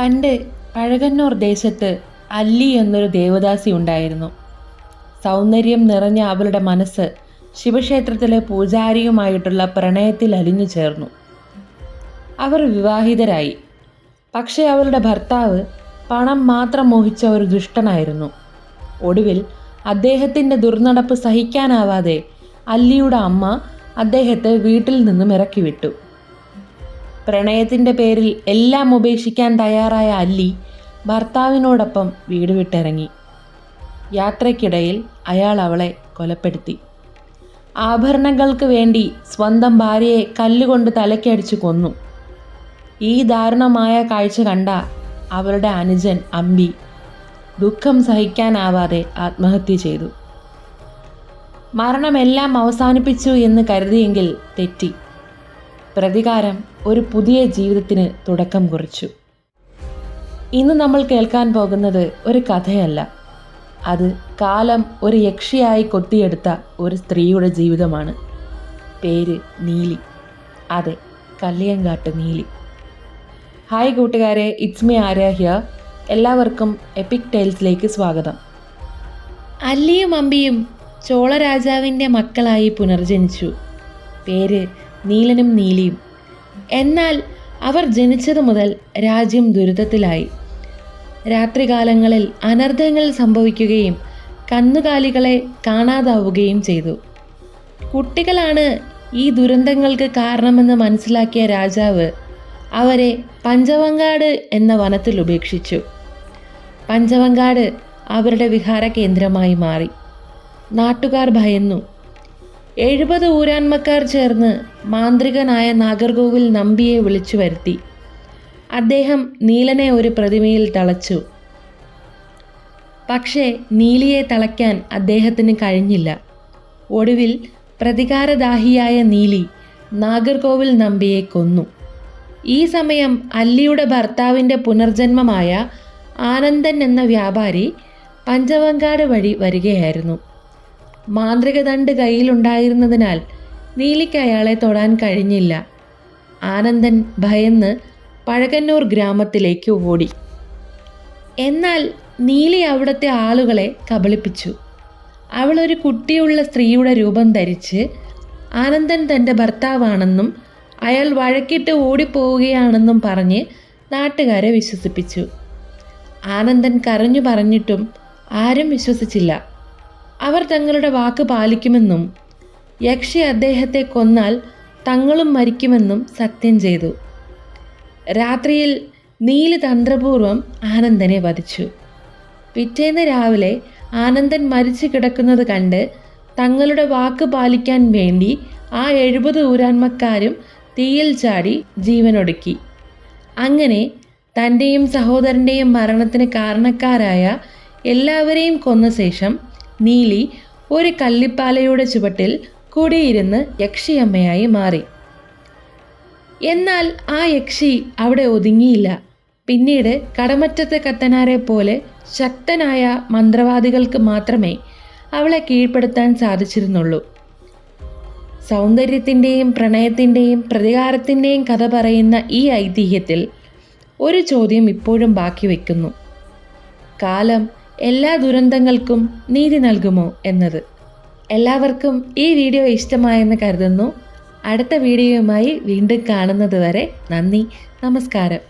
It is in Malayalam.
പണ്ട് പഴകന്നൂർ ദേശത്ത് അല്ലി എന്നൊരു ദേവദാസി ഉണ്ടായിരുന്നു. സൗന്ദര്യം നിറഞ്ഞ അവളുടെ മനസ്സ് ശിവക്ഷേത്രത്തിലെ പൂജാരിയുമായിട്ടുള്ള പ്രണയത്തിൽ അലിഞ്ഞു ചേർന്നു. അവർ വിവാഹിതരായി. പക്ഷേ അവളുടെ ഭർത്താവ് പണം മാത്രം മോഹിച്ച ഒരു ദുഷ്ടനായിരുന്നു. ഒടുവിൽ അദ്ദേഹത്തിൻ്റെ ദുർനടപ്പ് സഹിക്കാനാവാതെ അല്ലിയുടെ അമ്മ അദ്ദേഹത്തെ വീട്ടിൽ നിന്നും ഇറക്കിവിട്ടു. പ്രണയത്തിൻ്റെ പേരിൽ എല്ലാം ഉപേക്ഷിക്കാൻ തയ്യാറായ അല്ലി ഭർത്താവിനോടൊപ്പം വീട് വിട്ടിറങ്ങി. യാത്രയ്ക്കിടയിൽ അയാൾ അവളെ കൊലപ്പെടുത്തി. ആഭരണങ്ങൾക്ക് വേണ്ടി സ്വന്തം ഭാര്യയെ കല്ലുകൊണ്ട് തലയ്ക്കടിച്ചു കൊന്നു. ഈ ദാരുണമായ കാഴ്ച കണ്ട അവളുടെ അനുജൻ അമ്പി ദുഃഖം സഹിക്കാനാവാതെ ആത്മഹത്യ ചെയ്തു. മരണമെല്ലാം അവസാനിപ്പിച്ചു എന്ന് കരുതിയെങ്കിൽ തെറ്റി. പ്രതികാരം ഒരു പുതിയ ജീവിതത്തിന് തുടക്കം കുറിച്ചു. ഇന്ന് നമ്മൾ കേൾക്കാൻ പോകുന്നത് ഒരു കഥയല്ല, അത് കാലം ഒരു യക്ഷിയായി കൊത്തിയെടുത്ത ഒരു സ്ത്രീയുടെ ജീവിതമാണ്. പേര് നീലി. അതെ, കല്ലിയങ്കാട്ട് നീലി. ഹായ് കൂട്ടുകാരെ, ഇറ്റ്സ് മീ ആര്യ ഹിയർ. എല്ലാവർക്കും എപ്പിക് ടൈൽസിലേക്ക് സ്വാഗതം. അല്ലിയും അമ്പിയും ചോളരാജാവിൻ്റെ മക്കളായി പുനർജനിച്ചു. പേര് നീലനും നീലിയും. എന്നാൽ അവർ ജനിച്ചതു മുതൽ രാജ്യം ദുരിതത്തിലായി. രാത്രികാലങ്ങളിൽ അനർത്ഥങ്ങൾ സംഭവിക്കുകയും കന്നുകാലികളെ കാണാതാവുകയും ചെയ്തു. കുട്ടികളാണ് ഈ ദുരന്തങ്ങൾക്ക് കാരണമെന്ന് മനസ്സിലാക്കിയ രാജാവ് അവരെ പഞ്ചവങ്കാട് എന്ന വനത്തിൽ ഉപേക്ഷിച്ചു. പഞ്ചവങ്കാട് അവരുടെ വിഹാര കേന്ദ്രമായി മാറി. നാട്ടുകാർ ഭയന്നു. 70 ഊരാന്മക്കാർ ചേർന്ന് മാന്ത്രികനായ നാഗർകോവിൽ നമ്പിയെ വിളിച്ചു വരുത്തി. അദ്ദേഹം നീലനെ ഒരു പ്രതിമയിൽ തളച്ചു. പക്ഷേ നീലിയെ തളയ്ക്കാൻ അദ്ദേഹത്തിന് കഴിഞ്ഞില്ല. ഒടുവിൽ പ്രതികാരദാഹിയായ നീലി നാഗർകോവിൽ നമ്പിയെ കൊന്നു. ഈ സമയം അല്ലിയുടെ ഭർത്താവിൻ്റെ പുനർജന്മമായ ആനന്ദൻ എന്ന വ്യാപാരി പഞ്ചവങ്കാട് വഴി വരികയായിരുന്നു. മാന്ത്രിക ദണ്ഡ് കയ്യിലുണ്ടായിരുന്നതിനാൽ നീലിക്ക് അയാളെ തൊടാൻ കഴിഞ്ഞില്ല. ആനന്ദൻ ഭയന്ന് പഴകന്നൂർ ഗ്രാമത്തിലേക്ക് ഓടി. എന്നാൽ നീലി അവിടുത്തെ ആളുകളെ കബളിപ്പിച്ചു. അവൾ ഒരു കുട്ടിയുള്ള സ്ത്രീയുടെ രൂപം ധരിച്ച് ആനന്ദൻ തൻ്റെ ഭർത്താവാണെന്നും അയാൾ വഴക്കിട്ട് ഓടിപ്പോവുകയാണെന്നും പറഞ്ഞ് നാട്ടുകാരെ വിശ്വസിപ്പിച്ചു. ആനന്ദൻ കരഞ്ഞു പറഞ്ഞിട്ടും ആരും വിശ്വസിച്ചില്ല. അവർ തങ്ങളുടെ വാക്ക് പാലിക്കുമെന്നും യക്ഷി അദ്ദേഹത്തെ കൊന്നാൽ തങ്ങളും മരിക്കുമെന്നും സത്യം ചെയ്തു. രാത്രിയിൽ നീലി തന്ത്രപൂർവം ആനന്ദനെ വധിച്ചു. പിറ്റേന്ന് രാവിലെ ആനന്ദൻ മരിച്ചു കിടക്കുന്നത് കണ്ട് തങ്ങളുടെ വാക്ക് പാലിക്കാൻ വേണ്ടി ആ 70 ഊരാന്മക്കാരും തീയിൽ ചാടി ജീവനൊടുക്കി. അങ്ങനെ തൻ്റെയും സഹോദരൻ്റെയും മരണത്തിന് കാരണക്കാരായ എല്ലാവരെയും കൊന്ന ശേഷം നീലി ഒരു കള്ളിപ്പാലയുടെ ചുവട്ടിൽ കൂടിയിരുന്ന് യക്ഷിയമ്മയായി മാറി. എന്നാൽ ആ യക്ഷി അവിടെ ഒതുങ്ങിയില്ല. പിന്നീട് കടമറ്റത്തെ കത്തനാരെ പോലെ ശക്തനായ മന്ത്രവാദികൾക്ക് മാത്രമേ അവളെ കീഴ്പ്പെടുത്താൻ സാധിച്ചിരുന്നുള്ളൂ. സൗന്ദര്യത്തിൻ്റെയും പ്രണയത്തിൻ്റെയും പ്രതികാരത്തിൻ്റെയും കഥ പറയുന്ന ഈ ഐതിഹ്യത്തിൽ ഒരു ചോദ്യം ഇപ്പോഴും ബാക്കി വയ്ക്കുന്നു. കാലം എല്ലാ ദുരന്തങ്ങൾക്കും നീതി നൽകുമോ എന്നത്. എല്ലാവർക്കും ഈ വീഡിയോ ഇഷ്ടമായെന്ന് കരുതുന്നു. അടുത്ത വീഡിയോയുമായി വീണ്ടും കാണുന്നത് വരെ നന്ദി, നമസ്കാരം.